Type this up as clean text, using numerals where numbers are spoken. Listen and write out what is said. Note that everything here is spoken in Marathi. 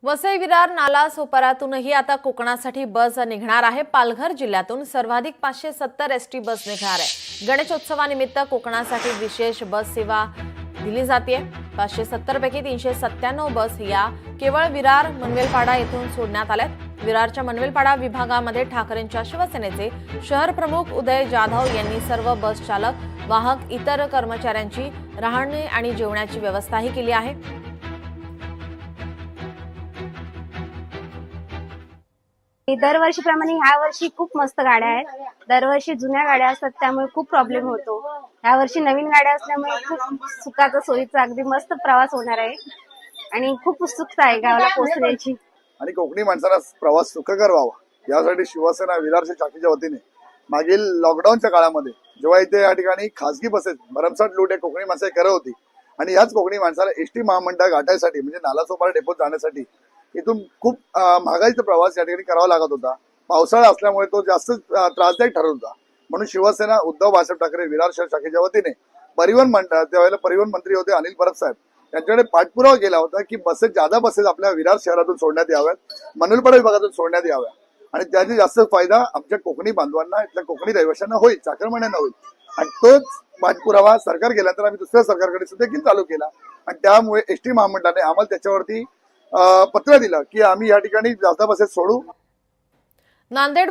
वसई विरार नाला सोपाऱ्यातूनही आता कोकणासाठी बस निघणार आहे। पालघर जिल्ह्यातून सर्वाधिक 570 एसटी बस निघणार आहे। गणेशोत्सवानिमित्त कोकणासाठी विशेष बस सेवा दिली जाते। 570 पैकी 397 बस या केवळ विरार मनवेलपाडा येथून सोडण्यात आल्यात। विरारच्या मनवेलपाडा विभागामध्ये ठाकरेंच्या शिवसेनेचे शहर प्रमुख उदय जाधव यांनी सर्व बस चालक, वाहक, इतर कर्मचाऱ्यांची राहणे आणि जेवणाची व्यवस्थाही केली आहे। दरवर्षीप्रमाणे ह्या वर्षी खूप मस्त गाड्या आहेत। दरवर्षी जुन्या गाड्या असतात त्यामुळे खूप प्रॉब्लेम होतो। ह्या वर्षी नवीन गाड्या असल्यामुळे खूप सुखाचा सोयीचा अगदी मस्त प्रवास होणार आहे आणि खूप उत्सुकता आहे गावाला पोहोचण्याची। आणि कोकणी माणसाला प्रवास सुखकर व्हावा यासाठी शिवसेना विरारच्या शाखेच्या वतीने मागील लॉकडाऊनच्या काळामध्ये जेव्हा इथे या ठिकाणी खासगी बसेस भरमसाठ लूट या कोकणी माणसाची करत होती आणि याच कोकणी माणसाला एसटी महामंडळ गाठायसाठी म्हणजे नालासोपारा डेपोत जाण्यासाठी इथून खूप महागाईचा प्रवास या ठिकाणी करावा लागत होता। पावसाळा असल्यामुळे तो जास्त त्रासदायक ठरत होता। म्हणून शिवसेना उद्धव बाळासाहेब ठाकरे विरार शहर शाखेच्या वतीने परिवहन मंडळ त्यावेळेला परिवहन मंत्री होते अनिल परब साहेब यांच्याकडे पाठपुरावा केला होता की ज्यादा बसेस आपल्या विरार शहरातून सोडण्यात याव्यात, मनवेलपाडा विभागातून सोडण्यात याव्या आणि त्याचा जास्त फायदा आमच्या कोकणी बांधवांना, इथल्या कोकणी रहिवाशांना होईल, चाकरमान्यांना होईल। आणि तोच पाठपुरावा सरकार केल्यानंतर आम्ही दुसऱ्या सरकारकडे सुद्धा देखील चालू केला आणि त्यामुळे एसटी महामंडळाने आम्हाला त्याच्यावरती पत्र दिलं की आम्ही या ठिकाणी जादा बसेस सोडू। नांदेड